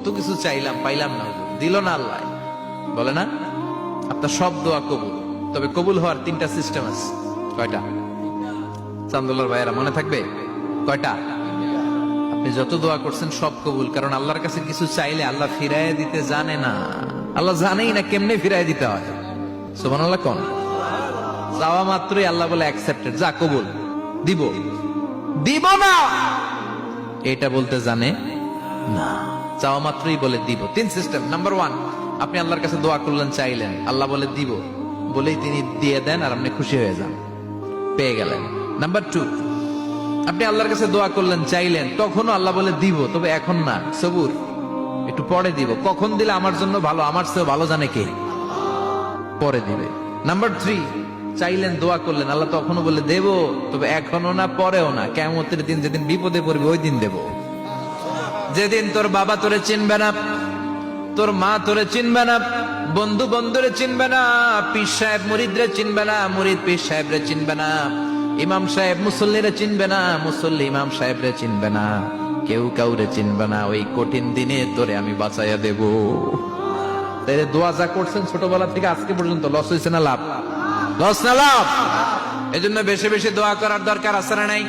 কত কিছু চাইলাম, পাইলাম না, দিল না আল্লাহ। বলে না আপনার সব দোয়া কবুল, তবে কবুল হওয়ার 3টা সিস্টেম আছে। কয়টা? চান্দুল্লার ভাইয়েরা মনে থাকবে কয়টা? আপনি যত দোয়া করছেন সব কবুল, কারণ আল্লাহর কাছে কিছু চাইলে আল্লাহ ফিরাইয়া দিতে জানে না। আল্লাহ জানেই না কেমনে ফিরাইয়া দিতে হয়। সুবহানাল্লাহ কোন? চাওয়া মাত্রই আল্লাহ বলে অ্যাকসেপ্টেড, যা কবুল, দিব দিব না এটা বলতে জানে না, চাওয়া মাত্রই বলে দিব। 3 সিস্টেম। নাম্বার 1, আপনি আল্লাহর কাছে দোয়া করলেন, চাইলেন, আল্লাহ বলে দিব, বলেই তিনি দিয়ে দেন আর আপনি খুশি হয়ে যান, পেয়ে গেলেন। নাম্বার 2, আপনি আল্লাহর কাছে দোয়া করলেন, চাইলেন, তখনও আল্লাহ বলে দিব, তবে এখন না, সবুর, একটু পরে দিব। কখন দিলে আমার জন্য ভালো, আমার চেয়ে ভালো জানে কে, পরে দিবে। নাম্বার 3, চাইলেন, দোয়া করলেন, আল্লাহ তখনও বলে দেব, তবে এখনো না, পরেও না, কিয়ামতের দিন যেদিন বিপদে পড়বে ওই দিন দেব। যেদিন তোর বাবা তোরে চিনবে না, তোর মা তোরে চিনবে না, বন্ধু বন্ধুরে চিনবে না, পীর সাহেব মুরিদরে চিনবে না, মুরিদ পীর সাহেবরে চিনবে না, ইমাম সাহেব মুসল্লিরে চিনবে না, মুসল্লি ইমাম সাহেবরে চিনবে না, কেউ কাউরে চিনবে না। ওই কঠিন দিনে তোরে আমি বাঁচাইয়া দেব। তাই দোয়া যা করছেন ছোটবেলা থেকে আজকে পর্যন্ত, লস হয়েছে না লাভ? লস না লাভ? এজন্য বেশি বেশি দোয়া করার দরকার আছে না নাই?